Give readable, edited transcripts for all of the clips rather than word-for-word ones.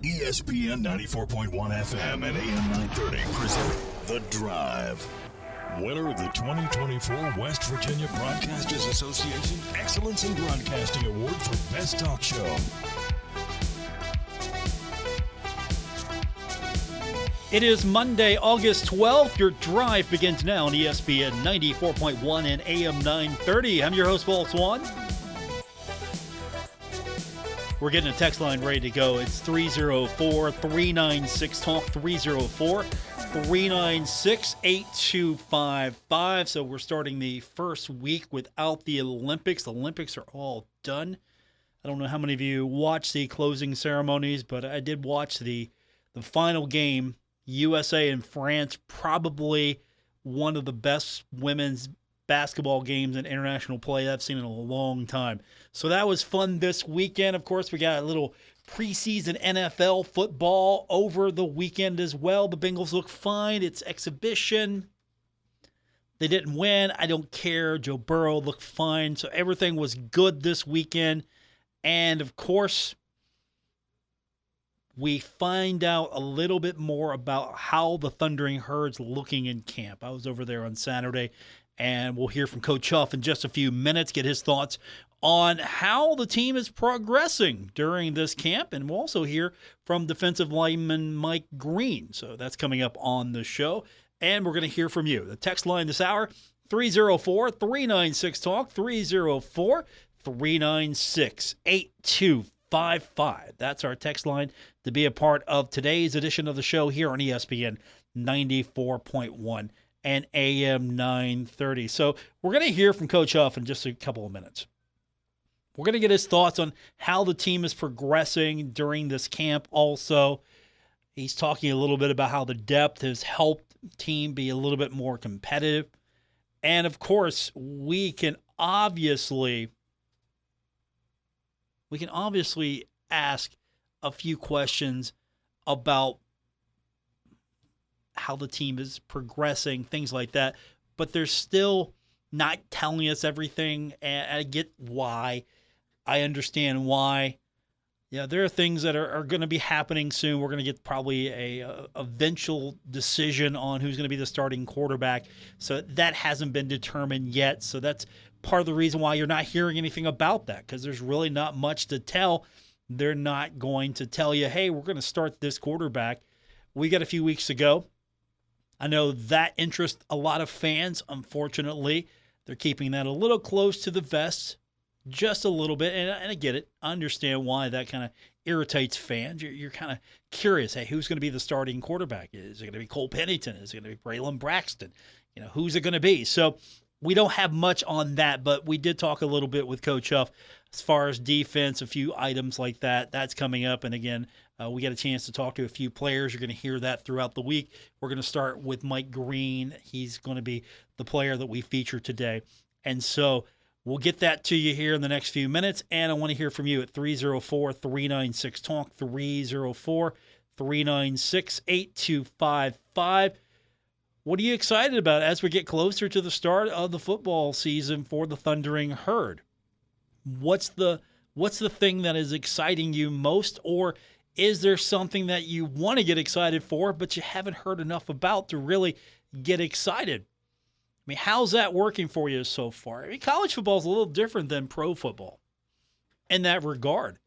ESPN 94.1 FM and AM 930 present The Drive. Winner of the 2024 West Virginia Broadcasters Association Excellence in Broadcasting Award for Best Talk Show. It is Monday, August 12th. Your drive begins now on ESPN 94.1 and AM 930. I'm your host, Paul Swann. We're getting a text line ready to go. It's 304-396-TALK, 304-396-8255. So we're starting the first week without the Olympics. The Olympics are all done. I don't know how many of you watched the closing ceremonies, but I did watch the final game, USA and France, probably one of the best women's basketball games in international play I've seen in a long time. So that was fun this weekend. Of course, we got a little preseason NFL football over the weekend as well. The Bengals look fine. It's exhibition. They didn't win. I don't care. Joe Burrow looked fine. So everything was good this weekend. And, of course, we find out a little bit more about how the Thundering Herd's looking in camp. I was over there on Saturday, and we'll hear from Coach Huff in just a few minutes, get his thoughts on how the team is progressing during this camp. And we'll also hear from defensive lineman Mike Green. So that's coming up on the show. And we're going to hear from you. The text line this hour, 304-396-TALK, 304-396-8255. That's our text line to be a part of today's edition of the show here on ESPN 94.1 and AM 930. So we're going to hear from Coach Huff in just a couple of minutes. We're going to get his thoughts on how the team is progressing during this camp also. He's talking a little bit about how the depth has helped the team be a little bit more competitive. And, of course, we can obviously ask a few questions about how the team is progressing, things like that. But they're still not telling us everything, and I get why. I understand why. Yeah, there are things that are going to be happening soon. We're going to get probably a eventual decision on who's going to be the starting quarterback. So that hasn't been determined yet. So that's part of the reason why you're not hearing anything about that, because there's really not much to tell. They're not going to tell you, hey, we're going to start this quarterback. We got a few weeks to go. I know that interests a lot of fans. Unfortunately, they're keeping that a little close to the vest, just a little bit. And I get it. I understand why that kind of irritates fans. You're kind of curious, hey, who's going to be the starting quarterback? Is it going to be Cole Pennington? Is it going to be Braylon Braxton? Who's it going to be? So we don't have much on that, but we did talk a little bit with Coach Huff as far as defense, a few items like that. That's coming up. And again, we got a chance to talk to a few players. You're going to hear that throughout the week. We're going to start with Mike Green. He's going to be the player that we feature today. And so we'll get that to you here in the next few minutes. And I want to hear from you at 304-396-TALK, 304-396-8255. What are you excited about as we get closer to the start of the football season for the Thundering Herd? What's the thing that is exciting you most, or is there something that you want to get excited for but you haven't heard enough about to really get excited? I mean, how's that working for you so far? I mean, college football is a little different than pro football in that regard.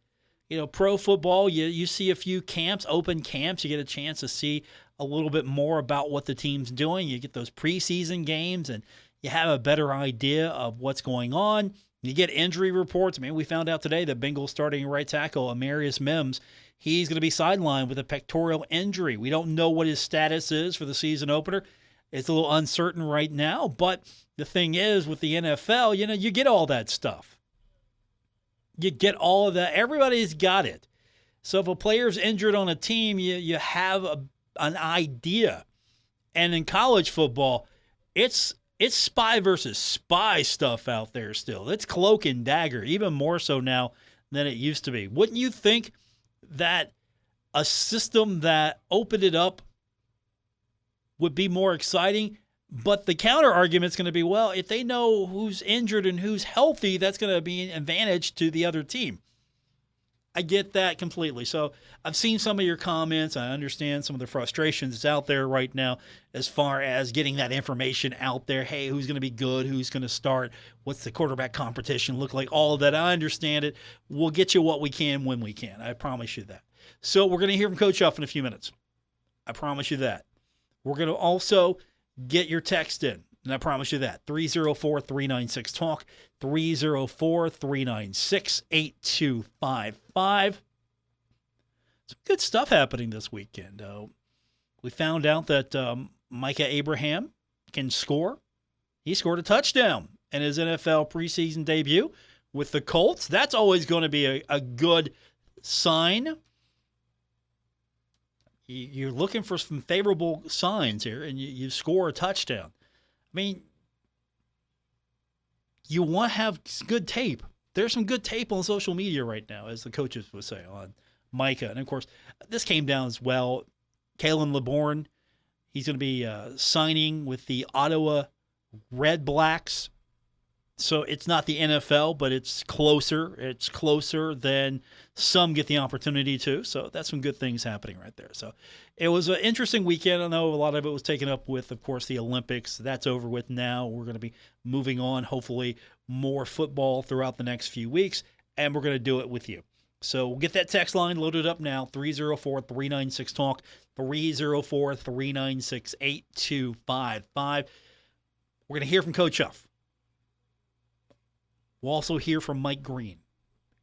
Pro football, you see a few camps, open camps. You get a chance to see a little bit more about what the team's doing. You get those preseason games, and you have a better idea of what's going on. You get injury reports. I mean, we found out today that Bengals starting right tackle, Amarius Mims, he's going to be sidelined with a pectoral injury. We don't know what his status is for the season opener. It's a little uncertain right now, but the thing is, with the NFL, you get all that stuff. You get all of that. Everybody's got it. So if a player's injured on a team, you have an idea. And in college football, it's spy versus spy stuff out there still. It's cloak and dagger, even more so now than it used to be. Wouldn't you think that a system that opened it up would be more exciting? But the counter argument is going to be, well, if they know who's injured and who's healthy, that's going to be an advantage to the other team. I get that completely. So I've seen some of your comments. I understand some of the frustrations that's out there right now as far as getting that information out there. Hey, who's going to be good? Who's going to start? What's the quarterback competition look like? All of that. I understand it. We'll get you what we can when we can. I promise you that. So we're going to hear from Coach Huff in a few minutes. I promise you that. We're going to also get your text in. And I promise you that. 304-396-TALK, 304-396-8255. Some good stuff happening this weekend. We found out that Micah Abraham can score. He scored a touchdown in his NFL preseason debut with the Colts. That's always going to be a good sign. You're looking for some favorable signs here, and you score a touchdown. I mean, you want to have good tape. There's some good tape on social media right now, as the coaches would say, on Micah. And, of course, this came down as well. Kalen LeBourne, he's going to be signing with the Ottawa Red Blacks. So it's not the NFL, but it's closer. It's closer than some get the opportunity to. So that's some good things happening right there. So it was an interesting weekend. I know a lot of it was taken up with, of course, the Olympics. That's over with now. We're going to be moving on, hopefully, more football throughout the next few weeks, and we're going to do it with you. So we'll get that text line loaded up now, 304-396-TALK, 304-396-8255. We're going to hear from Coach Huff. We'll also hear from Mike Green,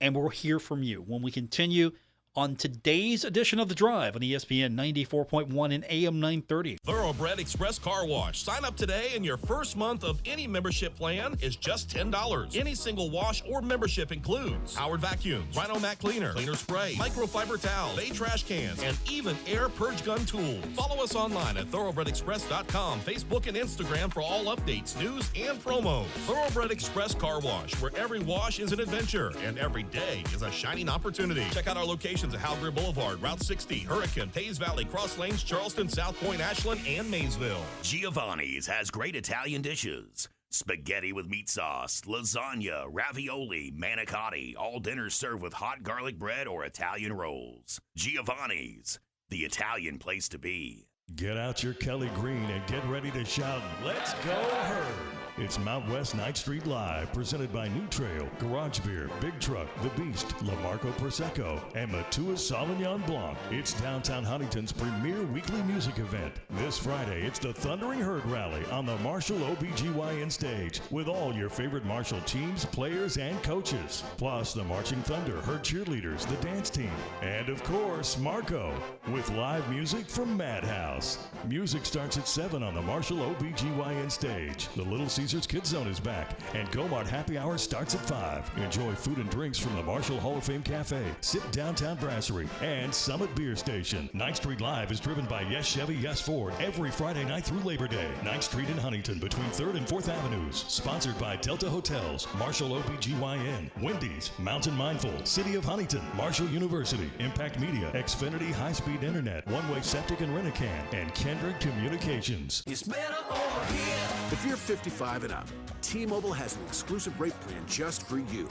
and we'll hear from you when we continue on today's edition of The Drive on ESPN 94.1 and AM 930. Thoroughbred Express Car Wash. Sign up today and your first month of any membership plan is just $10. Any single wash or membership includes Howard Vacuums, Rhino Mac Cleaner, Cleaner Spray, Microfiber Towel, Bay Trash Cans, and even Air Purge Gun Tools. Follow us online at thoroughbredexpress.com, Facebook, and Instagram for all updates, news, and promos. Thoroughbred Express Car Wash, where every wash is an adventure and every day is a shining opportunity. Check out our locations at Howgre Boulevard, Route 60, Hurricane, Hayes Valley, Cross Lanes, Charleston, South Point, Ashland, and Maysville. Giovanni's has great Italian dishes. Spaghetti with meat sauce, lasagna, ravioli, manicotti, all dinners served with hot garlic bread or Italian rolls. Giovanni's, the Italian place to be. Get out your Kelly Green and get ready to shout, "Let's go Herd!" It's Mount West 9th Street Live, presented by New Trail, Garage Beer, Big Truck, The Beast, Lamarco Prosecco, and Matua Sauvignon Blanc. It's downtown Huntington's premier weekly music event. This Friday, it's the Thundering Herd Rally on the Marshall OBGYN stage with all your favorite Marshall teams, players, and coaches. Plus, the Marching Thunder, Herd Cheerleaders, the dance team, and, of course, Marco, with live music from Madhouse. Music starts at 7 on the Marshall OBGYN stage. The Little Caesars Kids Zone is back, and Go-Mart Happy Hour starts at 5. Enjoy food and drinks from the Marshall Hall of Fame Cafe, Sip Downtown Brasserie, and Summit Beer Station. 9th Street Live is driven by Yes Chevy, Yes Ford every Friday night through Labor Day. 9th Street in Huntington between 3rd and 4th Avenues. Sponsored by Delta Hotels, Marshall OBGYN, Wendy's, Mountain Mindful, City of Huntington, Marshall University, Impact Media, Xfinity High-Speed Internet, One Way Septic and Rent-A-Can, and Kendrick Communications. It's better over here. If you're 55 and up, T-Mobile has an exclusive rate plan just for you.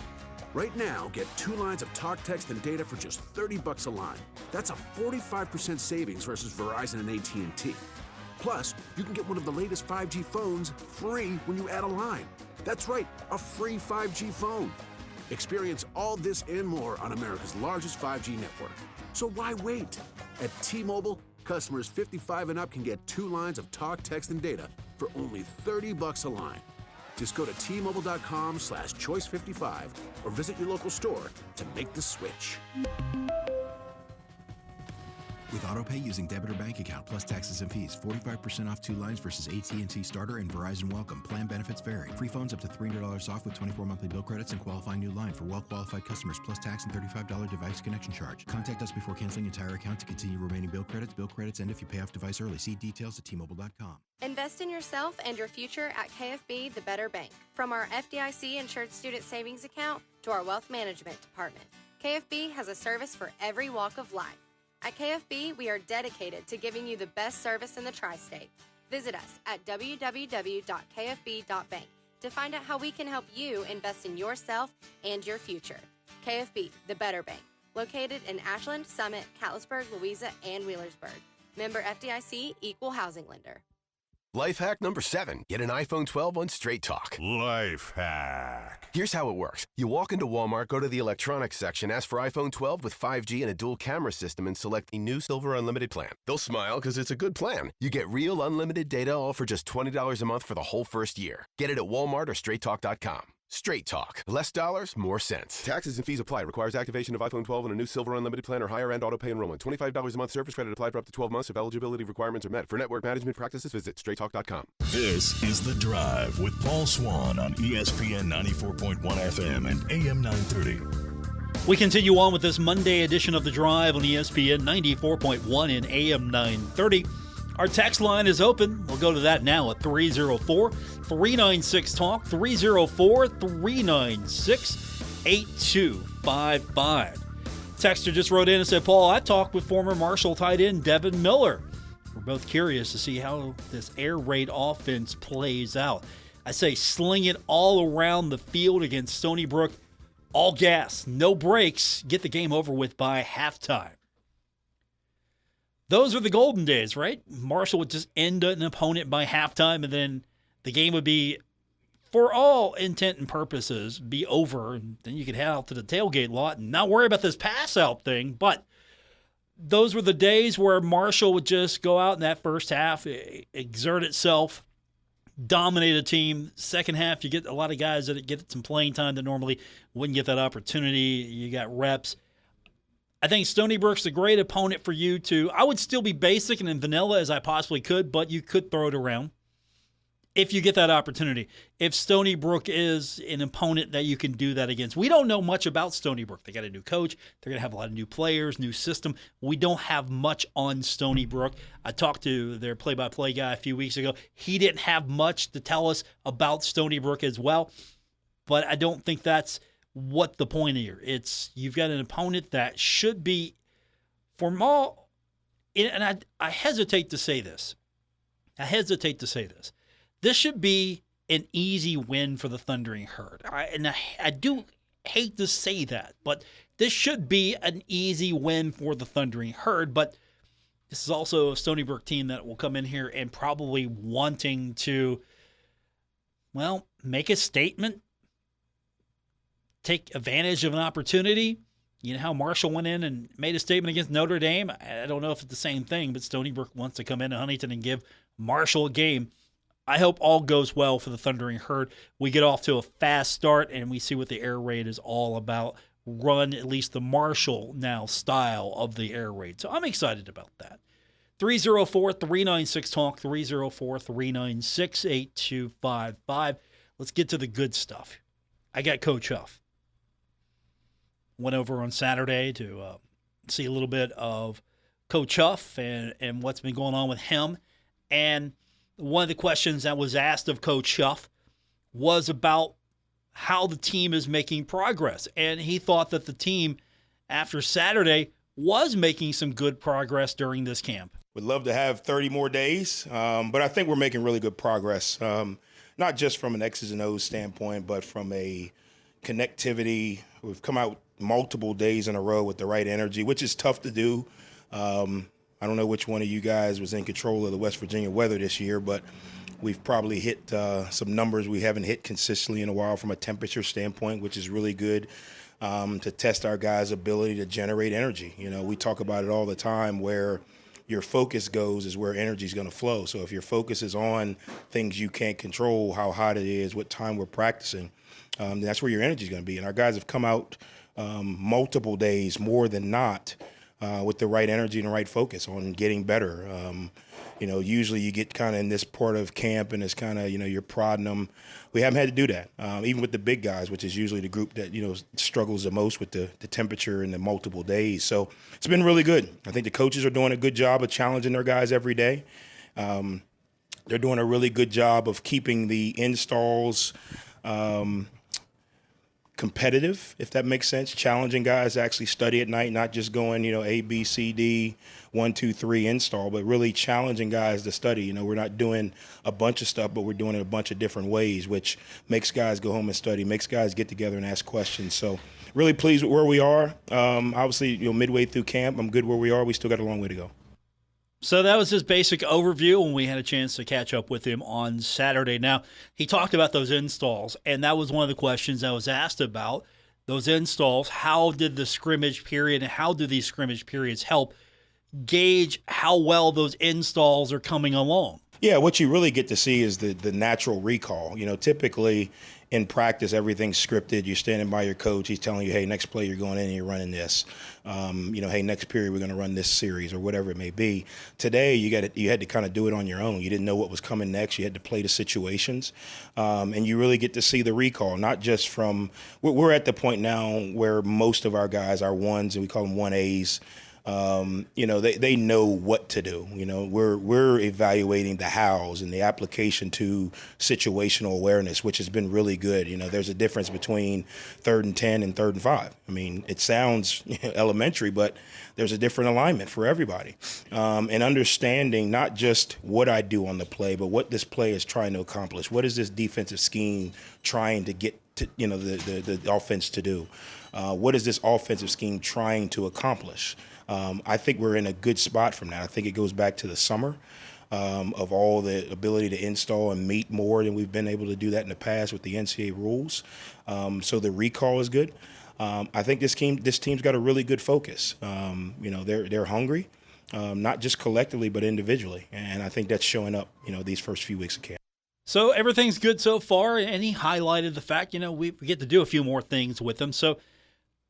Right now, get 2 lines of talk, text, and data for just $30 a line. That's a 45% savings versus Verizon and AT&T. Plus, you can get one of the latest 5G phones free when you add a line. That's right, a free 5G phone. Experience all this and more on America's largest 5G network. So why wait? At T-Mobile, customers 55 and up can get 2 lines of talk, text, and data for only $30 a line. Just go to T-Mobile.com/choice55 or visit your local store to make the switch. With AutoPay using debit or bank account plus taxes and fees, 45% off 2 lines versus AT&T Starter and Verizon Welcome. Plan benefits vary. Free phones up to $300 off with 24 monthly bill credits and qualifying new line for well-qualified customers plus tax and $35 device connection charge. Contact us before canceling entire account to continue remaining bill credits. Bill credits end if you pay off device early. See details at T-Mobile.com. Invest in yourself and your future at KFB, the Better Bank. From our FDIC insured student savings account to our wealth management department, KFB has a service for every walk of life. At KFB, we are dedicated to giving you the best service in the tri-state. Visit us at www.kfb.bank to find out how we can help you invest in yourself and your future. KFB, the Better Bank. Located in Ashland, Summit, Catlettsburg, Louisa, and Wheelersburg. Member FDIC, Equal Housing Lender. Life hack number 7. Get an iPhone 12 on Straight Talk. Life hack. Here's how it works. You walk into Walmart, go to the electronics section, ask for iPhone 12 with 5G and a dual camera system, and select the new Silver Unlimited plan. They'll smile because it's a good plan. You get real unlimited data all for just $20 a month for the whole first year. Get it at Walmart or StraightTalk.com. Straight Talk. Less dollars, more sense. Taxes and fees apply. Requires activation of iPhone 12 and a new Silver Unlimited plan or higher end auto pay enrollment. $25 a month service credit applied for up to 12 months if eligibility requirements are met. For network management practices, visit StraightTalk.com. This is The Drive with Paul Swann on ESPN 94.1 FM and AM 930. We continue on with this Monday edition of The Drive on ESPN 94.1 and AM 930. Our text line is open. We'll go to that now at 304-396-TALK, 304-396-8255. Texter just wrote in and said, Paul, I talked with former Marshall tight end Devin Miller. We're both curious to see how this air raid offense plays out. I say sling it all around the field against Stony Brook. All gas, no brakes. Get the game over with by halftime. Those are the golden days, right? Marshall would just end an opponent by halftime, and then the game would be, for all intent and purposes, be over. And then you could head out to the tailgate lot and not worry about this pass-out thing. But those were the days where Marshall would just go out in that first half, exert itself, dominate a team. Second half, you get a lot of guys that get some playing time that normally wouldn't get that opportunity. You got reps. I think Stony Brook's a great opponent for you to. I would still be basic and in vanilla as I possibly could, but you could throw it around if you get that opportunity. If Stony Brook is an opponent that you can do that against. We don't know much about Stony Brook. They got a new coach. They're going to have a lot of new players, new system. We don't have much on Stony Brook. I talked to their play-by-play guy a few weeks ago. He didn't have much to tell us about Stony Brook as well, but I don't think that's what the point here. It's you've got an opponent that should be, for all, and I hesitate to say this. This should be an easy win for the Thundering Herd. I do hate to say that, but this should be an easy win for the Thundering Herd. But this is also a Stony Brook team that will come in here and probably wanting to, well, make a statement, take advantage of an opportunity. You know how Marshall went in and made a statement against Notre Dame? I don't know if it's the same thing, but Stony Brook wants to come into Huntington and give Marshall a game. I hope all goes well for the Thundering Herd. We get off to a fast start, and we see what the air raid is all about. Run at least the Marshall now style of the air raid. So I'm excited about that. 304-396-TALK, 304-396-8255. Let's get to the good stuff. I got Coach Huff. Went over on Saturday to see a little bit of Coach Huff and what's been going on with him. And one of the questions that was asked of Coach Huff was about how the team is making progress. And he thought that the team, after Saturday, was making some good progress during this camp. Would love to have 30 more days, but I think we're making really good progress, not just from an X's and O's standpoint, but from a connectivity. We've come out multiple days in a row with the right energy, which is tough to do. I don't know which one of you guys was in control of the West Virginia weather this year, but we've probably hit some numbers we haven't hit consistently in a while from a temperature standpoint, which is really good to test our guys' ability to generate energy. You know, we talk about it all the time where your focus goes is where energy is going to flow. So if your focus is on things you can't control, how hot it is, what time we're practicing, that's where your energy is going to be. And our guys have come out multiple days, more than not, with the right energy and the right focus on getting better. You know, usually you get kind of in this part of camp and it's kind of, you know, you're prodding them. We haven't had to do that, even with the big guys, which is usually the group that, you know, struggles the most with the temperature and the multiple days. So it's been really good. I think the coaches are doing a good job of challenging their guys every day. They're doing a really good job of keeping the installs competitive, if that makes sense, challenging guys to actually study at night, not just going, you know, A, B, C, D, 1, 2, 3 install, but really challenging guys to study. You know, we're not doing a bunch of stuff, but we're doing it a bunch of different ways, which makes guys go home and study, makes guys get together and ask questions. So really pleased with where we are. Obviously, midway through camp, I'm good where we are. We still got a long way to go. So that was his basic overview when we had a chance to catch up with him on Saturday. Now, he talked about those installs, and that was one of the questions I was asked about. Those installs, how did the scrimmage period and how do these scrimmage periods help gauge how well those installs are coming along? Yeah, what you really get to see is the natural recall. Typically in practice, everything's scripted. You're standing by your coach. He's telling you, hey, next play you're going in and you're running this. Hey, next period we're going to run this series or whatever it may be. Today, you had to kind of do it on your own. You didn't know what was coming next. You had to play the situations. And you really get to see the recall, not just from – we're at the point now where most of our guys are ones, and we call them 1As. They know what to do. We're evaluating the hows and the application to situational awareness, which has been really good. There's a difference between 3rd and 10 and 3rd and 5. I mean, it sounds elementary, but there's a different alignment for everybody. And understanding not just what I do on the play, but what this play is trying to accomplish. What is this defensive scheme trying to get to, the offense to do? What is this offensive scheme trying to accomplish? I think we're in a good spot from that. I think it goes back to the summer of all the ability to install and meet more than we've been able to do that in the past with the NCAA rules. So the recall is good. I think this team's got a really good focus. They're hungry, not just collectively but individually, and I think that's showing up. These first few weeks of camp. So everything's good so far, and he highlighted the fact we get to do a few more things with them. So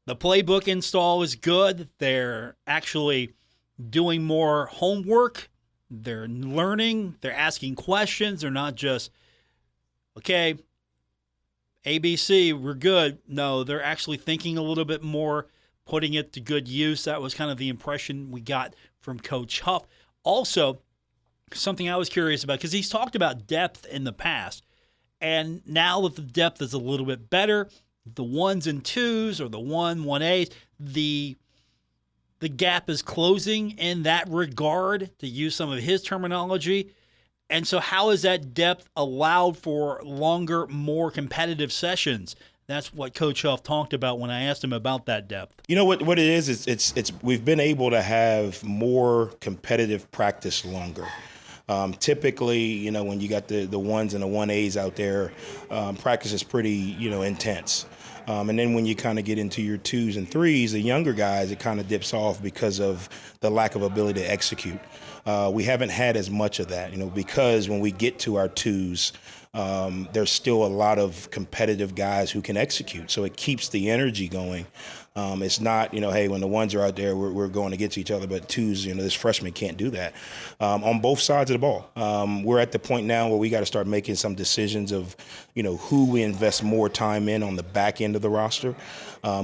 the playbook install is good. They're actually doing more homework. They're learning. They're asking questions. They're not just, okay, ABC, we're good. No, they're actually thinking a little bit more, putting it to good use. That was kind of the impression we got from Coach Huff. Also, something I was curious about, because he's talked about depth in the past, and now that the depth is a little bit better, the 1s and 2s or the 1As, the gap is closing in that regard, to use some of his terminology. And so how is that depth allowed for longer, more competitive sessions? That's what Coach Huff talked about when I asked him about that depth. You know what it is? It's we've been able to have more competitive practice longer. Typically, when you got the 1s and the 1As out there, practice is pretty, intense. And then when you kind of get into your 2s and 3s, the younger guys, it kind of dips off because of the lack of ability to execute. We haven't had as much of that, because when we get to our 2s, there's still a lot of competitive guys who can execute. So it keeps the energy going. It's not, hey, when the 1s are out there, we're going against each other, but 2s, this freshman can't do that. On both sides of the ball, we're at the point now where we got to start making some decisions of, who we invest more time in on the back end of the roster,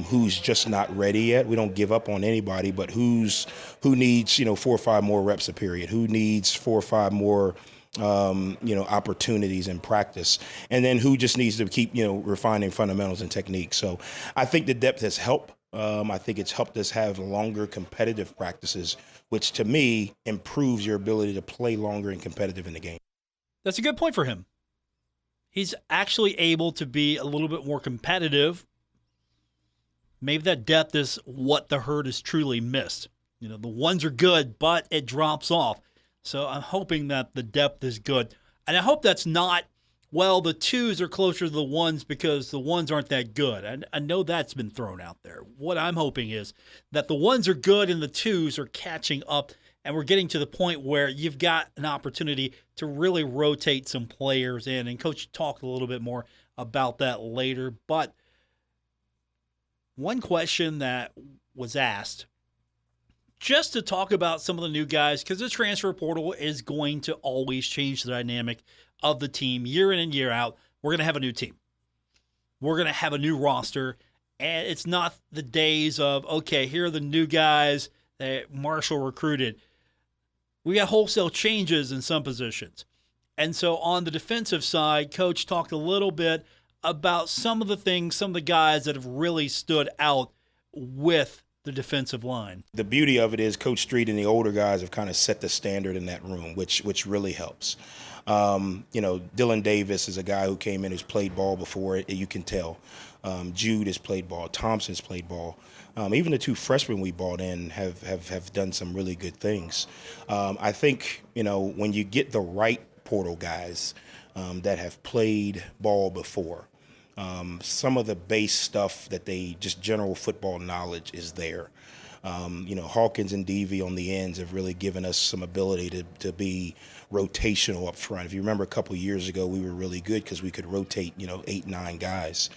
who's just not ready yet. We don't give up on anybody, but who needs, 4 or 5 more reps a period, who needs 4 or 5 more opportunities in practice, and then who just needs to keep, refining fundamentals and techniques. So I think the depth has helped. I think it's helped us have longer competitive practices, which to me improves your ability to play longer and competitive in the game. That's a good point for him. He's actually able to be a little bit more competitive. Maybe that depth is what the Herd has truly missed. The 1s are good, but it drops off. So I'm hoping that the depth is good. And I hope that's not, well, the 2s are closer to the 1s because the 1s aren't that good. I know that's been thrown out there. What I'm hoping is that the 1s are good and the 2s are catching up, and we're getting to the point where you've got an opportunity to really rotate some players in. And Coach talked a little bit more about that later. But one question that was asked, just to talk about some of the new guys, because the transfer portal is going to always change the dynamic of the team year in and year out. We're going to have a new team. We're going to have a new roster, and it's not the days of, okay, here are the new guys that Marshall recruited. We got wholesale changes in some positions. And so on the defensive side, Coach talked a little bit about some of the things, some of the guys that have really stood out with the defensive line. The beauty of it is Coach Street and the older guys have kind of set the standard in that room, which really helps. Dylan Davis is a guy who came in who's played ball before, you can tell. Jude has played ball. Thompson's played ball. Even the 2 freshmen we brought in have done some really good things. I think, when you get the right portal guys that have played ball before, some of the base stuff that just general football knowledge is there. Hawkins and Devy on the ends have really given us some ability to be rotational up front. If you remember a couple of years ago, we were really good because we could rotate, 8, 9 guys.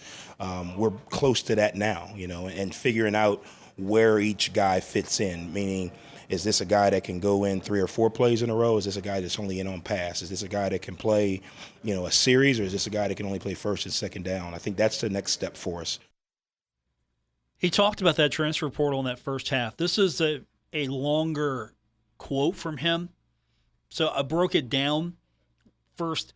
We're close to that now, and figuring out where each guy fits in, meaning, is this a guy that can go in 3 or 4 plays in a row? Is this a guy that's only in on pass? Is this a guy that can play, a series, or is this a guy that can only play first and second down? I think that's the next step for us. He talked about that transfer portal in that first half. This is a longer quote from him. So I broke it down. First,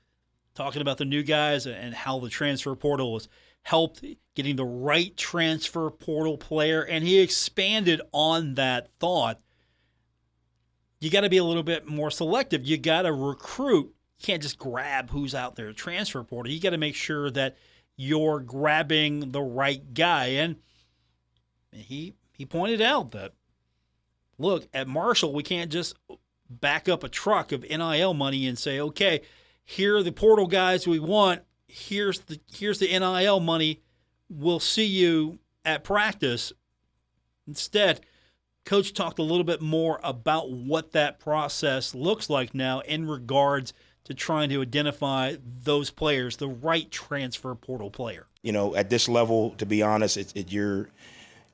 talking about the new guys and how the transfer portal has helped getting the right transfer portal player. And he expanded on that thought. You got to be a little bit more selective. You got to recruit. You can't just grab who's out there transfer portal. You got to make sure that you're grabbing the right guy. And he pointed out that, look, at Marshall, we can't just back up a truck of NIL money and say, okay, here are the portal guys we want. Here's the NIL money. We'll see you at practice. Instead, Coach talked a little bit more about what that process looks like now in regards to trying to identify those players, the right transfer portal player. At this level, to be honest, you're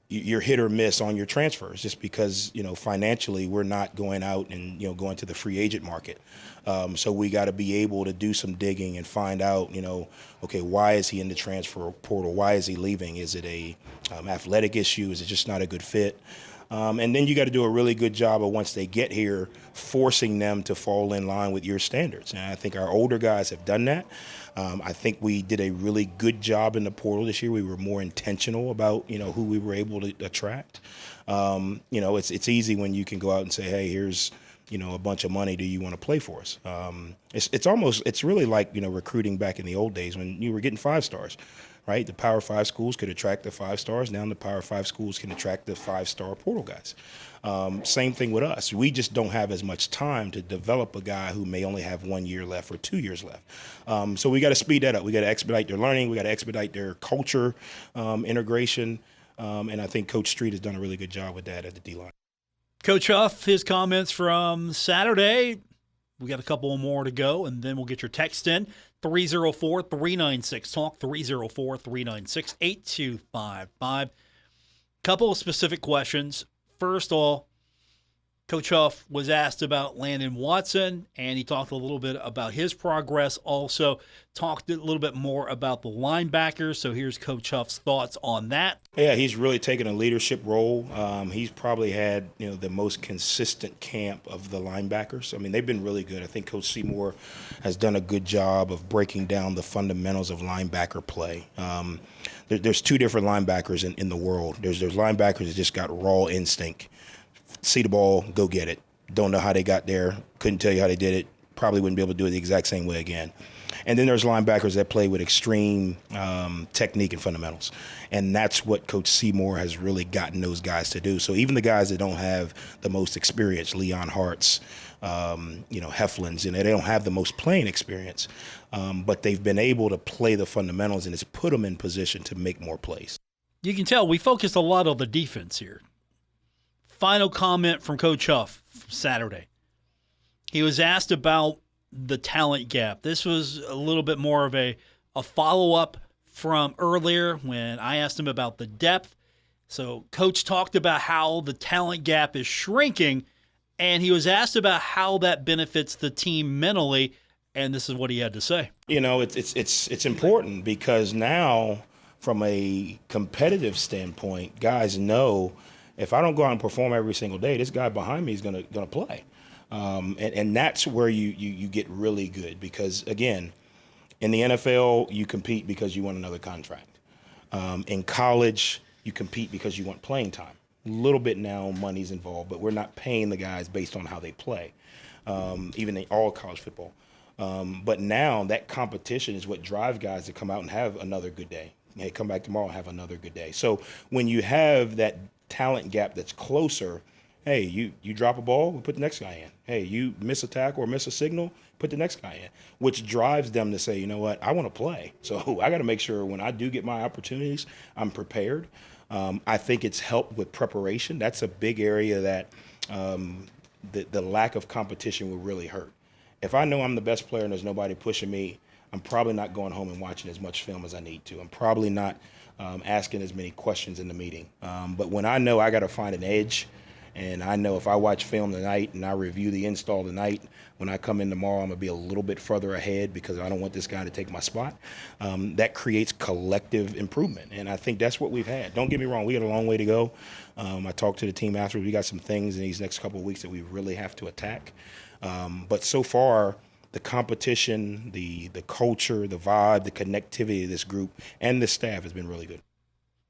hit or miss on your transfers just because, financially we're not going out and, going to the free agent market. So we got to be able to do some digging and find out, okay, why is he in the transfer portal? Why is he leaving? Is it a athletic issue? Is it just not a good fit? And then you got to do a really good job of, once they get here, forcing them to fall in line with your standards. And I think our older guys have done that. I think we did a really good job in the portal this year. We were more intentional about, who we were able to attract. It's easy when you can go out and say, hey, here's, a bunch of money. Do you want to play for us? It's really like, recruiting back in the old days when you were getting 5 stars. Right, the Power 5 schools could attract the 5 stars. Now the Power 5 schools can attract the 5-star portal guys. Same thing with us. We just don't have as much time to develop a guy who may only have 1 year left or 2 years left. So we got to speed that up. We got to expedite their learning. We got to expedite their culture integration. And I think Coach Street has done a really good job with that at the D-line. Coach Huff, his comments from Saturday. We got a couple more to go, and then we'll get your text in. 304-396-TALK, 304-396-8255. Couple of specific questions. First of all, Coach Huff was asked about Landon Watson, and he talked a little bit about his progress. Also talked a little bit more about the linebackers. So here's Coach Huff's thoughts on that. Yeah, he's really taken a leadership role. He's probably had the most consistent camp of the linebackers. I mean, they've been really good. I think Coach Seymour has done a good job of breaking down the fundamentals of linebacker play. There's 2 different linebackers in the world. There's linebackers that just got raw instinct. See the ball, go get it. Don't know how they got there. Couldn't tell you how they did it. Probably wouldn't be able to do it the exact same way again. And then there's linebackers that play with extreme technique and fundamentals. And that's what Coach Seymour has really gotten those guys to do. So even the guys that don't have the most experience, Leon Hart's, Heflin's, they don't have the most playing experience, but they've been able to play the fundamentals, and it's put them in position to make more plays. You can tell we focused a lot on the defense here. Final comment from Coach Huff Saturday. He was asked about the talent gap. This was a little bit more of a follow-up from earlier when I asked him about the depth. So Coach talked about how the talent gap is shrinking, and he was asked about how that benefits the team mentally, and this is what he had to say. It's important because now, from a competitive standpoint, guys know if I don't go out and perform every single day, this guy behind me is gonna play. And that's where you get really good because, again, in the NFL, you compete because you want another contract. In college, you compete because you want playing time. A little bit now money's involved, but we're not paying the guys based on how they play, even in all college football. But now that competition is what drives guys to come out and have another good day, hey, come back tomorrow, have another good day. So when you have that talent gap that's closer, hey, you drop a ball, we put the next guy in. Hey, you miss a tackle or miss a signal, put the next guy in, which drives them to say, you know what, I want to play. So I got to make sure when I do get my opportunities, I'm prepared. I think it's helped with preparation. That's a big area that the lack of competition will really hurt. If I know I'm the best player and there's nobody pushing me, I'm probably not going home and watching as much film as I need to. I'm probably not asking as many questions in the meeting. But when I know I got to find an edge, and I know if I watch film tonight and I review the install tonight, when I come in tomorrow, I'm going to be a little bit further ahead because I don't want this guy to take my spot. That creates collective improvement, and I think that's what we've had. Don't get me wrong, we got a long way to go. I talked to the team afterwards. We got some things in these next couple of weeks that we really have to attack. But so far, the competition, the culture, the vibe, the connectivity of this group and the staff has been really good.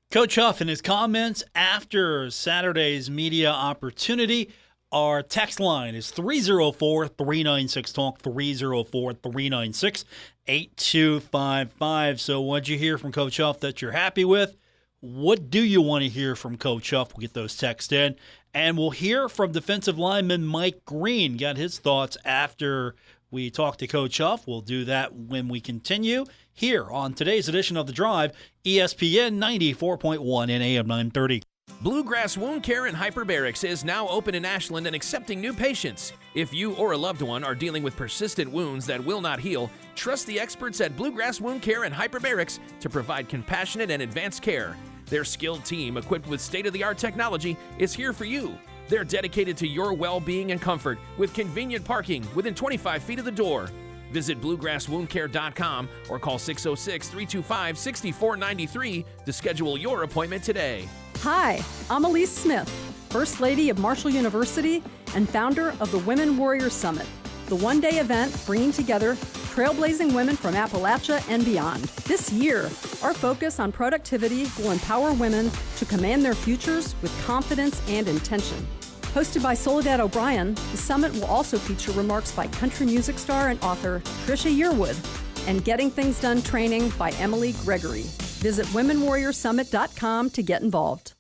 Coach Huff, in his comments after Saturday's media opportunity, our text line is 304-396-TALK, 304-396-8255. So what'd you hear from Coach Huff that you're happy with? What do you want to hear from Coach Huff? We'll get those texts in. And we'll hear from defensive lineman Mike Green. Got his thoughts after we talked to Coach Huff. We'll do that when we continue here on today's edition of The Drive, ESPN 94.1 and AM 930. Bluegrass Wound Care and Hyperbarics is now open in Ashland and accepting new patients. If you or a loved one are dealing with persistent wounds that will not heal, trust the experts at Bluegrass Wound Care and Hyperbarics to provide compassionate and advanced care. Their skilled team, equipped with state-of-the-art technology, is here for you. They're dedicated to your well-being and comfort with convenient parking within 25 feet of the door. Visit bluegrasswoundcare.com or call 606-325-6493 to schedule your appointment today. Hi, I'm Elise Smith, First Lady of Marshall University and founder of the Women Warriors Summit, the one-day event bringing together trailblazing women from Appalachia and beyond. This year, our focus on productivity will empower women to command their futures with confidence and intention. Hosted by Soledad O'Brien, the summit will also feature remarks by country music star and author Trisha Yearwood and Getting Things Done training by Emily Gregory. Visit WomenWarriorSummit.com to get involved.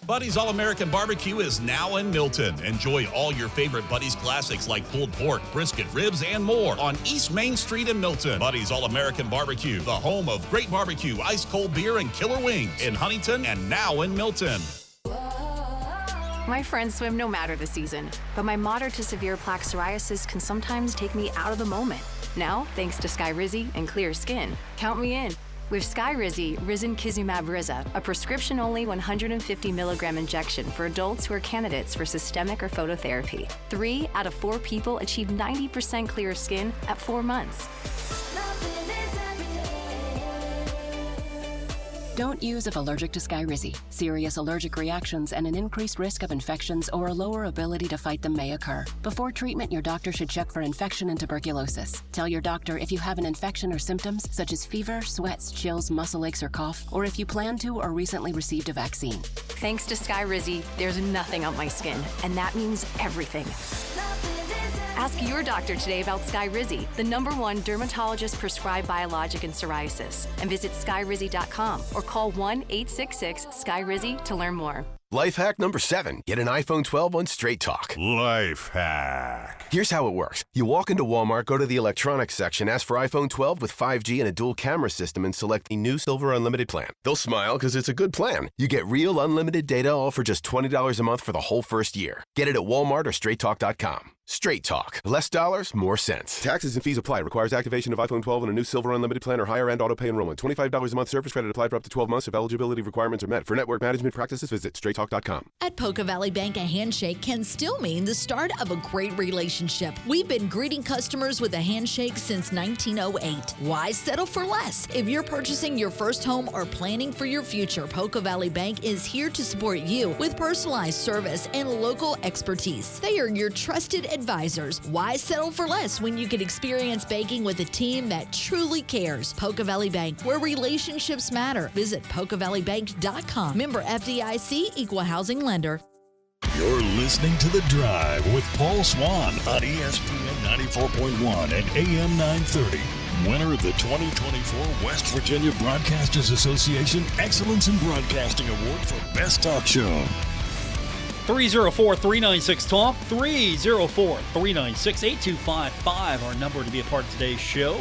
Buddy's All-American Barbecue is now in Milton. Enjoy all your favorite Buddy's classics like pulled pork, brisket, ribs, and more on East Main Street in Milton. Buddy's All-American Barbecue, the home of great barbecue, ice-cold beer, and killer wings in Huntington and now in Milton. My friends swim no matter the season, but my moderate to severe plaque psoriasis can sometimes take me out of the moment. Now, thanks to Skyrizi and clear skin, count me in. With Skyrizi, Risankizumab Riza, a prescription-only 150 milligram injection for adults who are candidates for systemic or phototherapy. 3 out of 4 people achieve 90% clear skin at 4 months. Don't use if allergic to Skyrizi. Serious allergic reactions and an increased risk of infections or a lower ability to fight them may occur. Before treatment, your doctor should check for infection and tuberculosis. Tell your doctor if you have an infection or symptoms such as fever, sweats, chills, muscle aches, or cough, or if you plan to or recently received a vaccine. Thanks to Skyrizi, there's nothing on my skin, and that means everything. Ask your doctor today about Skyrizi, the #1 dermatologist-prescribed biologic in psoriasis, and visit skyrizi.com or call 1-866-SKYRIZI to learn more. Life hack number 7. Get an iPhone 12 on Straight Talk. Life hack. Here's how it works. You walk into Walmart, go to the electronics section, ask for iPhone 12 with 5G and a dual camera system, and select the new Silver Unlimited plan. They'll smile because it's a good plan. You get real unlimited data all for just $20 a month for the whole first year. Get it at Walmart or StraightTalk.com. Straight Talk. Less dollars, more sense. Taxes and fees apply. Requires activation of iPhone 12 and a new Silver Unlimited plan or higher end auto pay enrollment. $25 a month service credit applied for up to 12 months if eligibility requirements are met. For network management practices, visit StraightTalk.com. At Poca Valley Bank, a handshake can still mean the start of a great relationship. We've been greeting customers with a handshake since 1908. Why settle for less? If you're purchasing your first home or planning for your future, Poca Valley Bank is here to support you with personalized service and local expertise. They are your trusted advisors. Why settle for less when you can experience banking with a team that truly cares? Poca Valley Bank, where relationships matter. Visit PocaValleyBank.com. Member FDIC, Equal Housing Lender. You're listening to The Drive with Paul Swann on ESPN 94.1 and AM 930. Winner of the 2024 West Virginia Broadcasters Association Excellence in Broadcasting Award for Best Talk Show. 304-396-TALK, 304-396-8255, our number to be a part of today's show.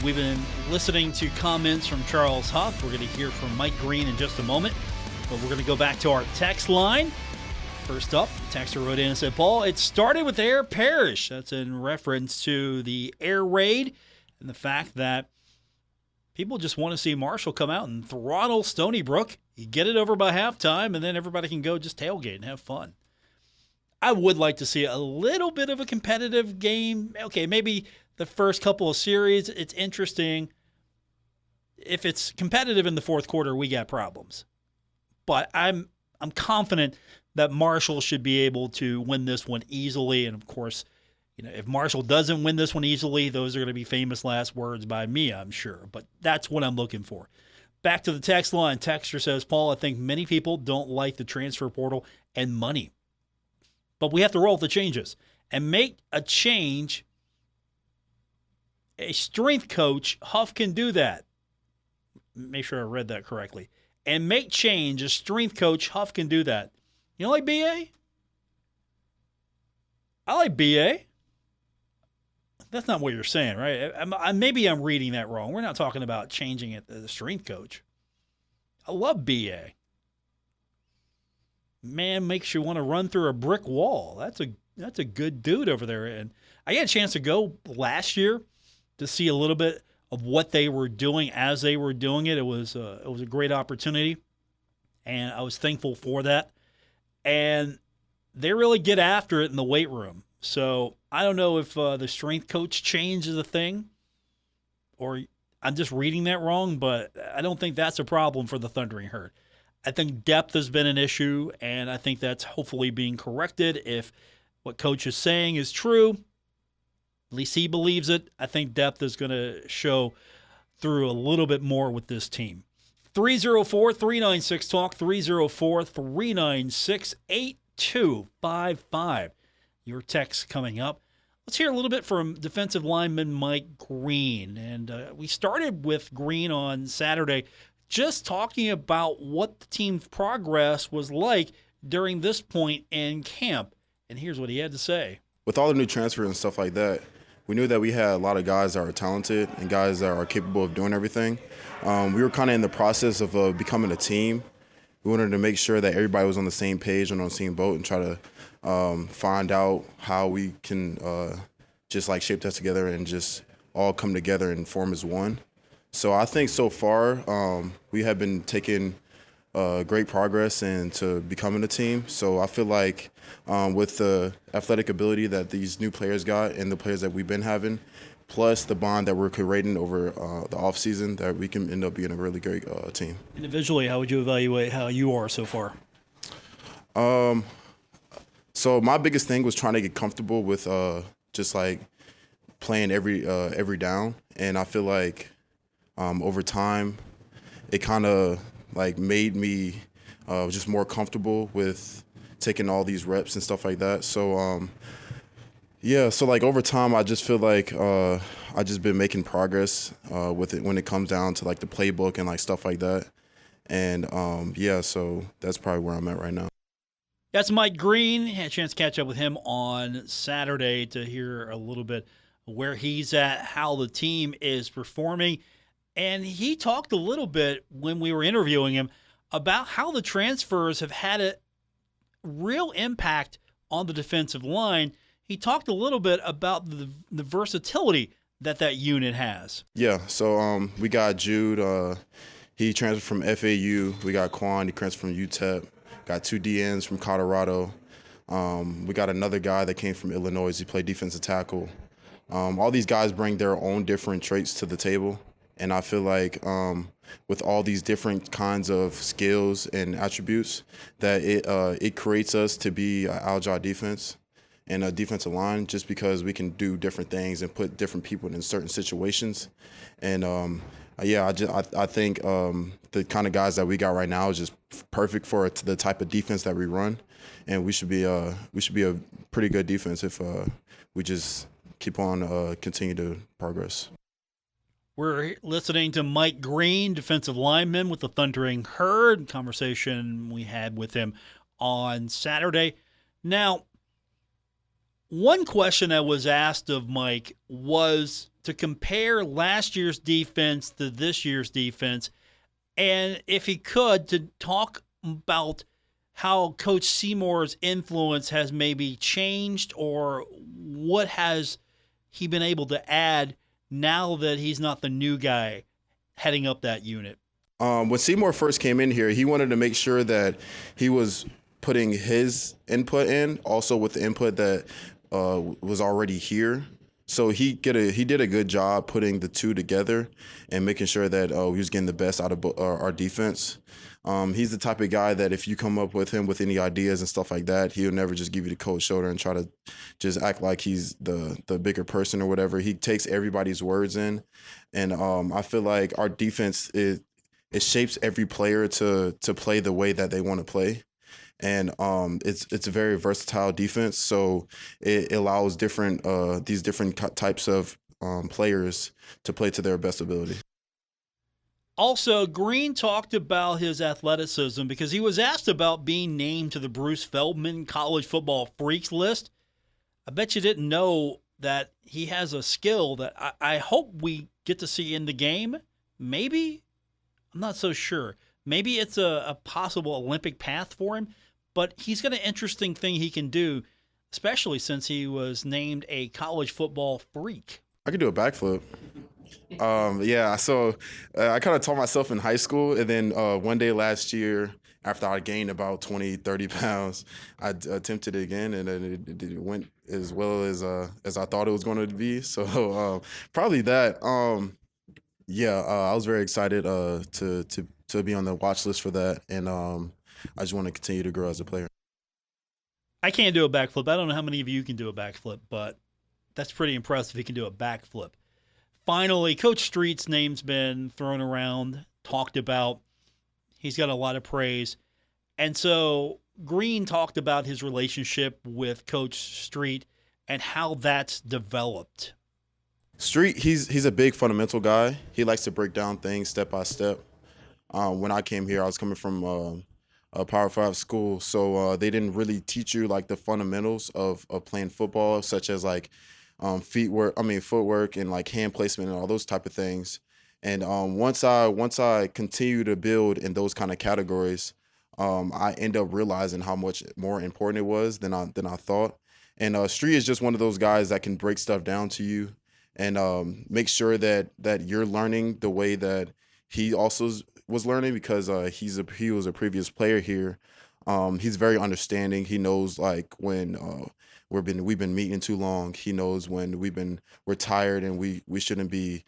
We've been listening to comments from Charles Huff. We're going to hear from Mike Green in just a moment, but we're going to go back to our text line. First up, the texter wrote in and said, Paul, it started with Air Parrish. That's in reference to the air raid and the fact that people just want to see Marshall come out and throttle Stony Brook. You get it over by halftime, and then everybody can go just tailgate and have fun. I would like to see a little bit of a competitive game. Okay, maybe the first couple of series, it's interesting. If it's competitive in the fourth quarter, we got problems. But I'm confident that Marshall should be able to win this one easily. And, of course, if Marshall doesn't win this one easily, those are going to be famous last words by me, I'm sure. But that's what I'm looking for. Back to the text line. Texter says, Paul, I think many people don't like the transfer portal and money. But we have to roll with the changes and make a change. A strength coach, Huff can do that. Make sure I read that correctly. And make change. A strength coach, Huff can do that. You don't like BA? I like BA. That's not what you're saying, right? Maybe I'm reading that wrong. We're not talking about changing it as a strength coach. I love BA. Man makes you want to run through a brick wall. That's a good dude over there. And I had a chance to go last year to see a little bit of what they were doing as they were doing it. It was a great opportunity, and I was thankful for that. And they really get after it in the weight room. So I don't know if the strength coach change is a thing, or I'm just reading that wrong, but I don't think that's a problem for the Thundering Herd. I think depth has been an issue, and I think that's hopefully being corrected. If what coach is saying is true, at least he believes it, I think depth is going to show through a little bit more with this team. 304-396-TALK, 304-396-8255. Your text coming up. Let's hear a little bit from defensive lineman Mike Green. And we started with Green on Saturday just talking about what the team's progress was like during this point in camp. And here's what he had to say. With all the new transfers and stuff like that, we knew that we had a lot of guys that are talented and guys that are capable of doing everything. We were kind of in the process of becoming a team. We wanted to make sure that everybody was on the same page and on the same boat and try to find out how we can just like shape that together and just all come together and form as one. So I think so far we have been taking great progress into becoming a team. So I feel like with the athletic ability that these new players got and the players that we've been having, plus the bond that we're creating over the offseason, that we can end up being a really great team. Individually, how would you evaluate how you are so far? So my biggest thing was trying to get comfortable with just like playing every down, and I feel like over time it kind of like made me just more comfortable with taking all these reps and stuff like that. So so like over time I just feel like I just been making progress with it when it comes down to like the playbook and like stuff like that. And so that's probably where I'm at right now. That's Mike Green. Had a chance to catch up with him on Saturday to hear a little bit where he's at, how the team is performing. And he talked a little bit when we were interviewing him about how the transfers have had a real impact on the defensive line. He talked a little bit about the versatility that unit has. Yeah, so we got Jude. He transferred from FAU. We got Quan. He transferred from UTEP. Got two DNs from Colorado. We got another guy that came from Illinois. He played defensive tackle. All these guys bring their own different traits to the table. And I feel like with all these different kinds of skills and attributes that it creates us to be an agile defense and a defensive line just because we can do different things and put different people in certain situations. And I think the kind of guys that we got right now is just perfect for the type of defense that we run, and we should be a pretty good defense if we just keep on continue to progress. We're listening to Mike Green, defensive lineman with the Thundering Herd, conversation we had with him on Saturday. Now, one question that was asked of Mike was to compare last year's defense to this year's defense, and if he could, to talk about how Coach Seymour's influence has maybe changed, or what has he been able to add now that he's not the new guy heading up that unit. When Seymour first came in here, he wanted to make sure that he was putting his input in, also with the input that was already here. So he did a good job putting the two together and making sure that he was getting the best out of our defense. He's the type of guy that if you come up with him with any ideas and stuff like that, he'll never just give you the cold shoulder and try to just act like he's the bigger person or whatever. He takes everybody's words in, and I feel like our defense it shapes every player to play the way that they want to play. And it's a very versatile defense, so it allows these different types of players to play to their best ability. Also, Green talked about his athleticism because he was asked about being named to the Bruce Feldman College Football Freaks list. I bet you didn't know that he has a skill that I hope we get to see in the game. Maybe? I'm not so sure. Maybe it's a possible Olympic path for him, but he's got an interesting thing he can do, especially since he was named a college football freak. I could do a backflip. So I kind of taught myself in high school, and then one day last year, after I gained about 20, 30 pounds, I attempted it again, and it went as well as I thought it was going to be. So probably that. I was very excited to be on the watch list for that, and I just want to continue to grow as a player. I can't do a backflip. I don't know how many of you can do a backflip, but that's pretty impressive. He can do a backflip. Finally, Coach Street's name's been thrown around, talked about. He's got a lot of praise. And so Green talked about his relationship with Coach Street and how that's developed. Street, he's a big fundamental guy. He likes to break down things step by step. When I came here, I was coming from a Power 5 school, so they didn't really teach you like the fundamentals of playing football, such as like footwork and like hand placement and all those type of things. And once I continue to build in those kind of categories, I end up realizing how much more important it was than I thought. And Street is just one of those guys that can break stuff down to you and make sure that you're learning the way that he also was learning, because he was a previous player here. He's very understanding. He knows like when we've been meeting too long. He knows when we're tired and we shouldn't be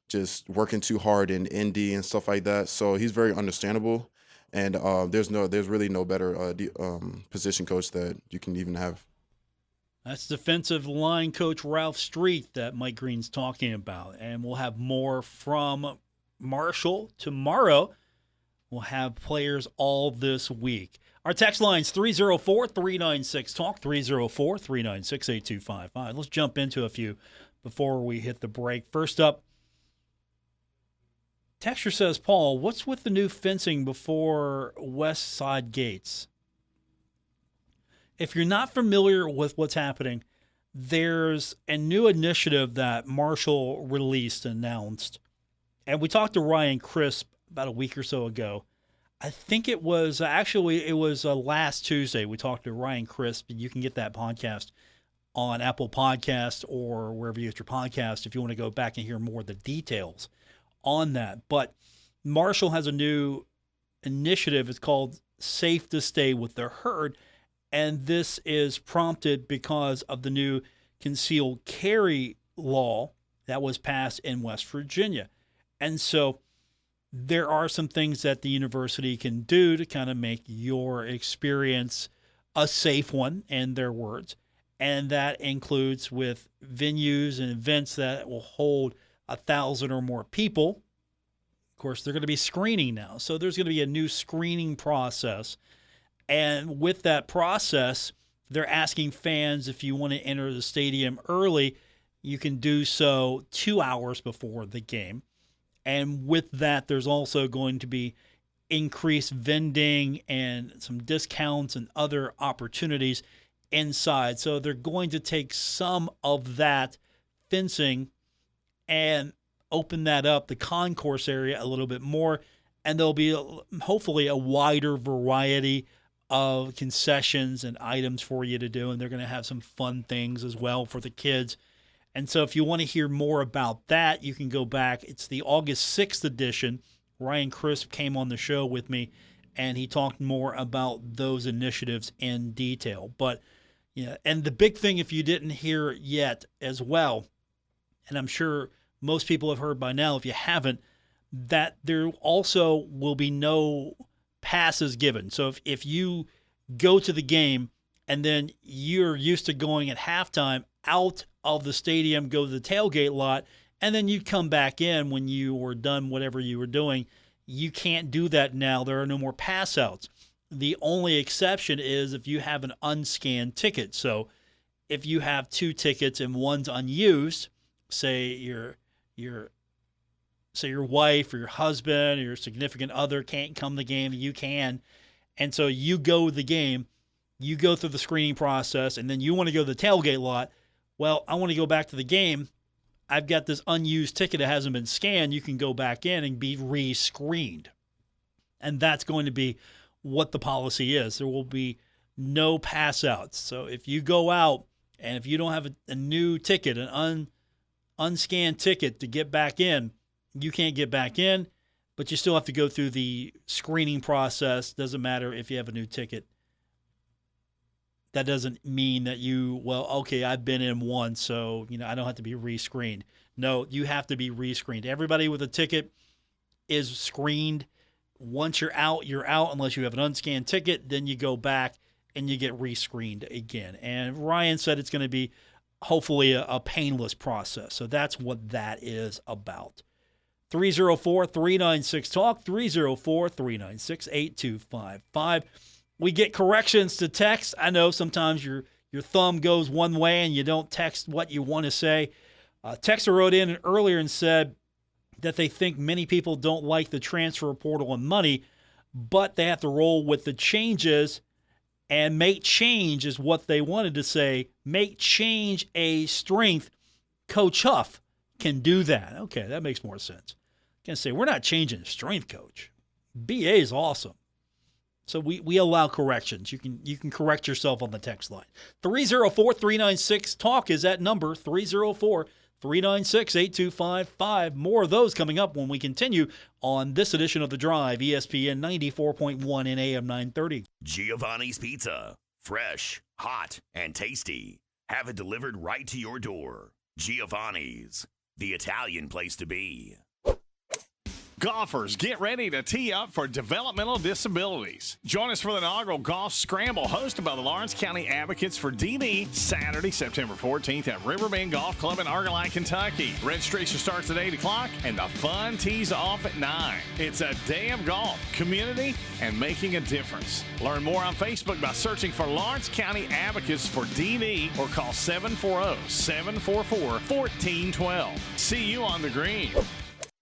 just working too hard in Indy and stuff like that. So he's very understandable, and there's really no better position coach that you can even have. That's defensive line coach Ralph Street that Mike Green's talking about, and we'll have more from Marshall tomorrow. We'll have players all this week. Our text line's 304-396-TALK, 304-396-8255. Let's jump into a few before we hit the break. First up, texture says, Paul, what's with the new fencing before West Side gates? If you're not familiar with what's happening, there's a new initiative that Marshall announced. And we talked to Ryan Crisp about a week or so ago. I think it was last Tuesday. We talked to Ryan Crisp. You can get that podcast on Apple Podcasts or wherever you get your podcast if you want to go back and hear more of the details on that. But Marshall has a new initiative. It's called Safe to Stay with the Herd. And this is prompted because of the new concealed carry law that was passed in West Virginia. And so there are some things that the university can do to kind of make your experience a safe one, in their words. And that includes with venues and events that will hold 1,000 or more people. Of course, they're going to be screening now. So there's going to be a new screening process. And with that process, they're asking fans, if you want to enter the stadium early, you can do so 2 hours before the game. And with that, there's also going to be increased vending and some discounts and other opportunities inside. So they're going to take some of that fencing and open that up, the concourse area, a little bit more. And there'll be hopefully a wider variety of concessions and items for you to do. And they're going to have some fun things as well for the kids. And so if you want to hear more about that, you can go back. It's the August 6th edition. Ryan Crisp came on the show with me, and he talked more about those initiatives in detail. But, and the big thing, if you didn't hear it yet as well, and I'm sure most people have heard by now, if you haven't, that there also will be no passes given. So if you go to the game and then you're used to going at halftime out of the stadium, go to the tailgate lot, and then you come back in when you were done whatever you were doing, you can't do that now. There are no more pass outs. The only exception is if you have an unscanned ticket. So if you have 2 tickets and one's unused, say your wife or your husband or your significant other can't come to the game, you can. And so you go to the game, you go through the screening process, and then you want to go to the tailgate lot. Well, I want to go back to the game. I've got this unused ticket that hasn't been scanned. You can go back in and be re-screened. And that's going to be what the policy is. There will be no pass outs. So if you go out and if you don't have a new ticket, an unscanned ticket to get back in, you can't get back in, but you still have to go through the screening process. Doesn't matter if you have a new ticket. That doesn't mean that I've been in once, so I don't have to be re-screened. No, you have to be re-screened. Everybody with a ticket is screened. Once you're out, unless you have an unscanned ticket. Then you go back and you get re-screened again. And Ryan said it's going to be hopefully a painless process. So that's what that is about. 304-396-TALK, 304-396-8255. We get corrections to text. I know sometimes your thumb goes one way and you don't text what you want to say. Texter wrote in earlier and said that they think many people don't like the transfer portal and money, but they have to roll with the changes, and make change is what they wanted to say. Make change a strength. Coach Huff can do that. Okay, that makes more sense. Can say we're not changing strength, Coach. BA is awesome. So we allow corrections. You can correct yourself on the text line. 304-396-TALK is that number, 304-396-8255. More of those coming up when we continue on this edition of The Drive, ESPN 94.1 and AM 930. Giovanni's Pizza. Fresh, hot, and tasty. Have it delivered right to your door. Giovanni's, the Italian place to be. Golfers, get ready to tee up for developmental disabilities. Join us for the inaugural Golf Scramble hosted by the Lawrence County Advocates for DD, Saturday, September 14th at Riverbend Golf Club in Argyle, Kentucky. Registration starts at 8 o'clock and the fun tees off at 9. It's a day of golf, community, and making a difference. Learn more on Facebook by searching for Lawrence County Advocates for DD or call 740-744-1412. See you on the green.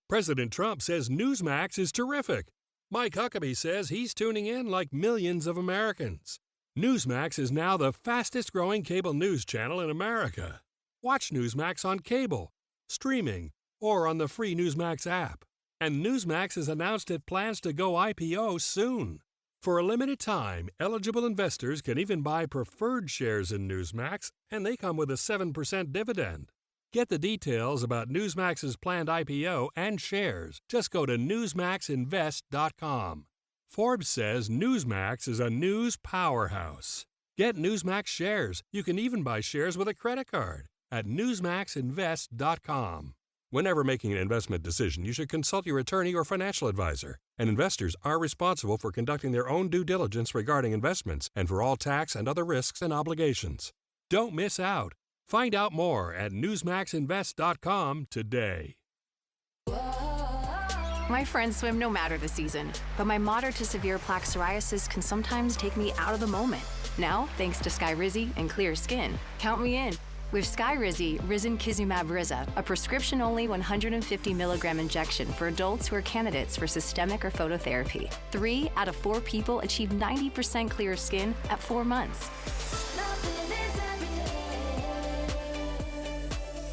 President Trump says Newsmax is terrific. Mike Huckabee says he's tuning in like millions of Americans. Newsmax is now the fastest-growing cable news channel in America. Watch Newsmax on cable, streaming, or on the free Newsmax app. And Newsmax has announced it plans to go IPO soon. For a limited time, eligible investors can even buy preferred shares in Newsmax, and they come with a 7% dividend. Get the details about Newsmax's planned IPO and shares. Just go to newsmaxinvest.com. Forbes says Newsmax is a news powerhouse. Get Newsmax shares. You can even buy shares with a credit card at newsmaxinvest.com. Whenever making an investment decision, you should consult your attorney or financial advisor. And investors are responsible for conducting their own due diligence regarding investments and for all tax and other risks and obligations. Don't miss out. Find out more at newsmaxinvest.com today. My friends swim no matter the season, but my moderate to severe plaque psoriasis can sometimes take me out of the moment. Now, thanks to Skyrizi and clear skin, count me in. With Skyrizi Risankizumab Riza, a prescription-only 150 milligram injection for adults who are candidates for systemic or phototherapy. 3 out of 4 people achieve 90% clear skin at 4 months.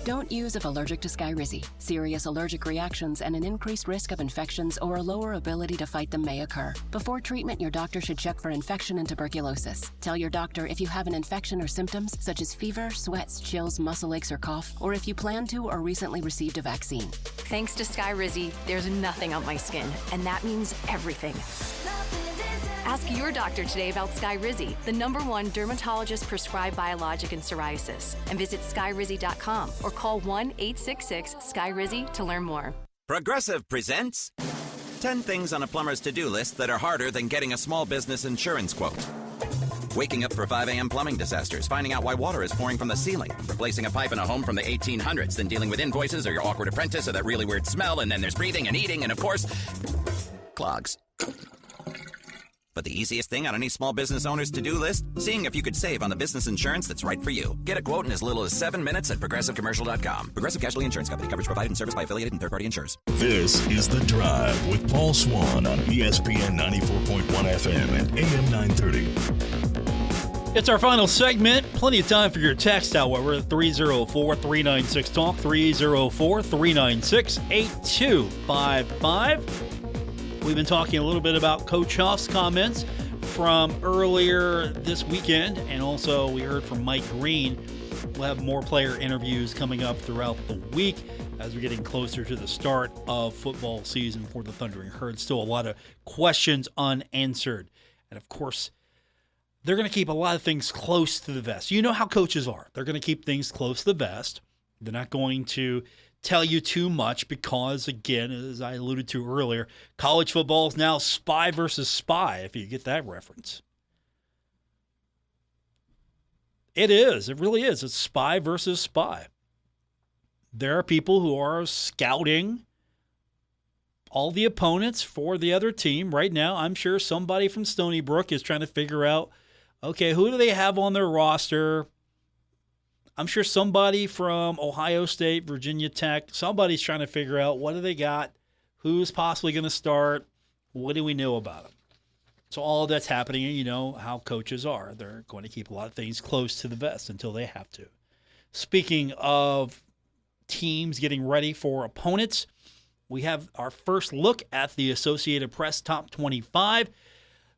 Don't use if allergic to Skyrizi. Serious allergic reactions and an increased risk of infections or a lower ability to fight them may occur. Before treatment, your doctor should check for infection and tuberculosis. Tell your doctor if you have an infection or symptoms such as fever, sweats, chills, muscle aches, or cough, or if you plan to or recently received a vaccine. Thanks to Skyrizi, there's nothing on my skin, and that means everything. Ask your doctor today about Skyrizi, the #1 dermatologist-prescribed biologic in psoriasis, and visit skyrizi.com or call 1-866-SKYRIZI to learn more. Progressive presents 10 things on a plumber's to-do list that are harder than getting a small business insurance quote. Waking up for 5 a.m. plumbing disasters, finding out why water is pouring from the ceiling, replacing a pipe in a home from the 1800s, then dealing with invoices or your awkward apprentice or that really weird smell, and then there's breathing and eating and, of course, clogs. But the easiest thing on any small business owner's to-do list? Seeing if you could save on the business insurance that's right for you. Get a quote in as little as 7 minutes at ProgressiveCommercial.com. Progressive Casualty Insurance Company. Coverage provided and serviced by affiliated and third-party insurers. This is The Drive with Paul Swann on ESPN 94.1 FM and AM 930. It's our final segment. Plenty of time for your text, however. 304-396-TALK, 304-396-8255. We've been talking a little bit about Coach Huff's comments from earlier this weekend, and also we heard from Mike Green. We'll have more player interviews coming up throughout the week as we're getting closer to the start of football season for the Thundering Herd. Still a lot of questions unanswered. And, of course, they're going to keep a lot of things close to the vest. You know how coaches are. They're going to keep things close to the vest. They're not going to tell you too much because, again, as I alluded to earlier, college football is now spy versus spy, if you get that reference. It is. It really is. It's spy versus spy. There are people who are scouting all the opponents for the other team. Right now, I'm sure somebody from Stony Brook is trying to figure out, okay, who do they have on their roster? I'm sure somebody from Ohio State, Virginia Tech, somebody's trying to figure out what do they got, who's possibly going to start, what do we know about them. So all of that's happening, and you know how coaches are. They're going to keep a lot of things close to the vest until they have to. Speaking of teams getting ready for opponents, we have our first look at the Associated Press Top 25.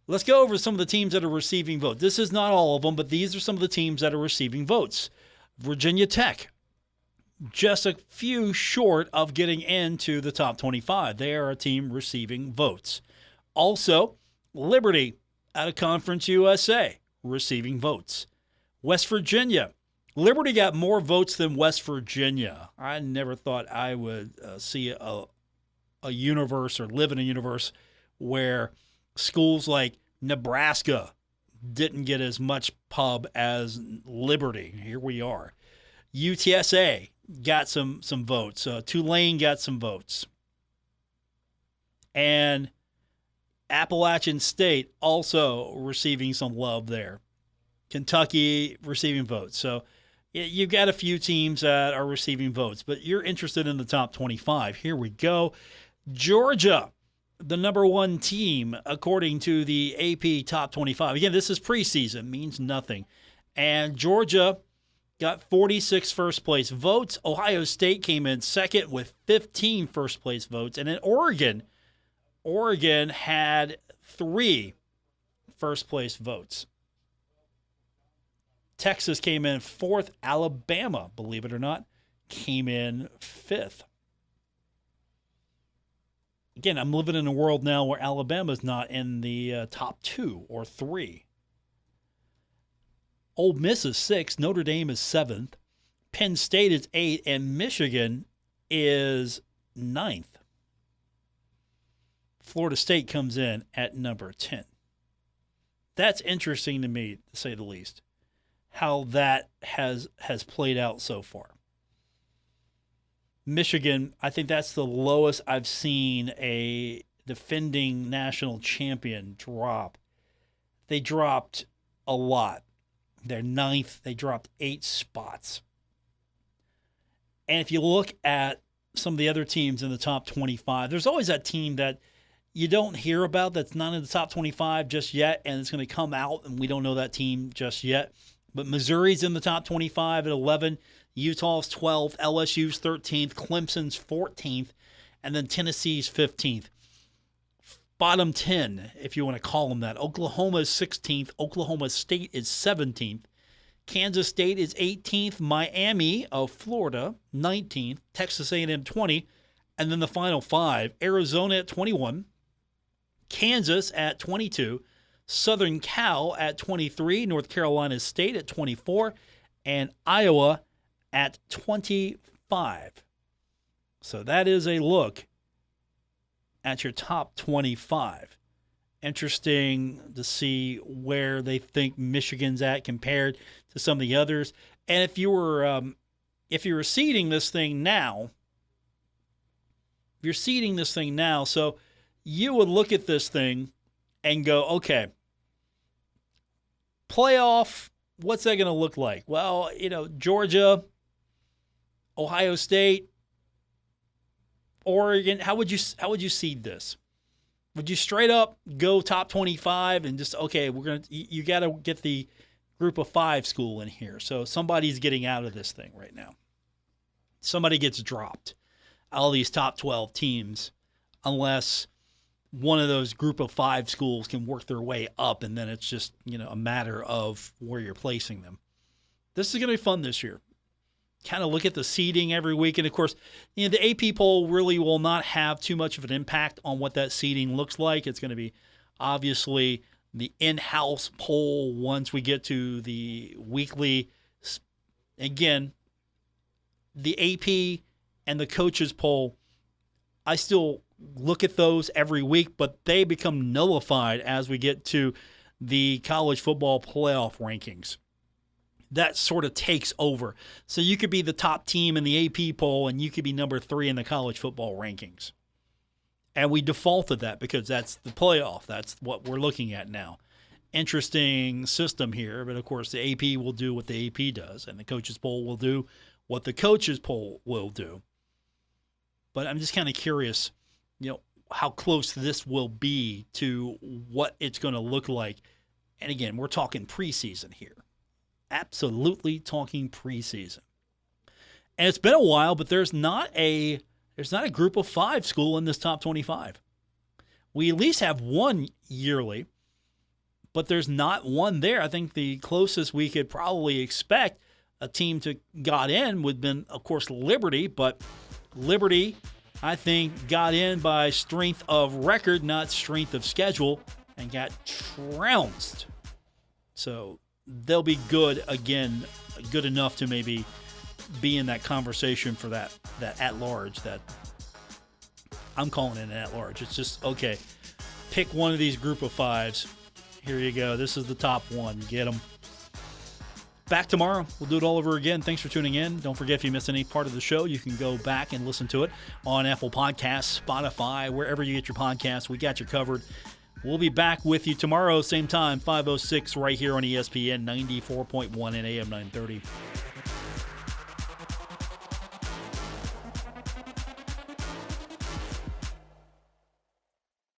Let's go over some of the teams that are receiving votes. This is not all of them, but these are some of the teams that are receiving votes. Virginia Tech, just a few short of getting into the top 25. They are a team receiving votes. Also, Liberty out of Conference USA receiving votes. West Virginia. Liberty got more votes than West Virginia. I never thought I would see a universe or live in a universe where schools like Nebraska didn't get as much pub as Liberty. Here we are. UTSA got some votes. Tulane got some votes. And Appalachian State also receiving some love there. Kentucky receiving votes. So you've got a few teams that are receiving votes, but you're interested in the top 25. Here we go. Georgia, the #1 team, according to the AP Top 25. Again, this is preseason, means nothing. And Georgia got 46 first-place votes. Ohio State came in second with 15 first-place votes. And then Oregon had 3 first-place votes. Texas came in 4th. Alabama, believe it or not, came in 5th. Again, I'm living in a world now where Alabama's not in the top 2 or 3. Ole Miss is 6th. Notre Dame is 7th. Penn State is 8th. And Michigan is 9th. Florida State comes in at number 10. That's interesting to me, to say the least, how that has played out so far. Michigan, I think that's the lowest I've seen a defending national champion drop. They dropped a lot. They're 9th. They dropped 8 spots. And if you look at some of the other teams in the top 25, there's always that team that you don't hear about that's not in the top 25 just yet, and it's going to come out, and we don't know that team just yet. But Missouri's in the top 25 at 11, Utah's 12th, LSU's 13th, Clemson's 14th, and then Tennessee's 15th. Bottom 10, if you want to call them that. Oklahoma is 16th, Oklahoma State is 17th, Kansas State is 18th, Miami of Florida 19th, Texas A&M 20, and then the final 5, Arizona at 21, Kansas at 22, Southern Cal at 23, North Carolina State at 24, and Iowa at 25. So that is a look at your top 25. Interesting to see where they think Michigan's at compared to some of the others. And if you were seeding this thing now, so you would look at this thing and go, okay, playoff, what's that going to look like? Well, Georgia, Ohio State, Oregon, how would you seed this? Would you straight up go top 25 and just, okay, you got to get the group of 5 school in here. So somebody's getting out of this thing right now. Somebody gets dropped out of these top 12 teams unless one of those group of 5 schools can work their way up, and then it's just, a matter of where you're placing them. This is going to be fun this year. Kind of look at the seeding every week. And, of course, the AP poll really will not have too much of an impact on what that seeding looks like. It's going to be obviously the in-house poll once we get to the weekly. Again, the AP and the coaches poll, I still look at those every week, but they become nullified as we get to the college football playoff rankings. That sort of takes over. So you could be the top team in the AP poll, and you could be number 3 in the college football rankings. And we defaulted that because that's the playoff. That's what we're looking at now. Interesting system here, but of course the AP will do what the AP does, and the coaches poll will do what the coaches poll will do. But I'm just kind of curious, how close this will be to what it's going to look like. And again, we're talking preseason here. Absolutely talking preseason. And it's been a while, but there's not a group of 5 school in this top 25. We at least have one yearly, but there's not one there. I think the closest we could probably expect a team to got in would have been, of course, Liberty, but Liberty, I think, got in by strength of record, not strength of schedule, and got trounced. So they'll be good again, good enough to maybe be in that conversation for that at-large that I'm calling it an at-large. It's just, okay, pick one of these group of 5s. Here you go. This is the top one. Get them. Back tomorrow. We'll do it all over again. Thanks for tuning in. Don't forget, if you missed any part of the show, you can go back and listen to it on Apple Podcasts, Spotify, wherever you get your podcasts. We got you covered. We'll be back with you tomorrow, same time, 5:06, right here on ESPN 94.1 and AM 930.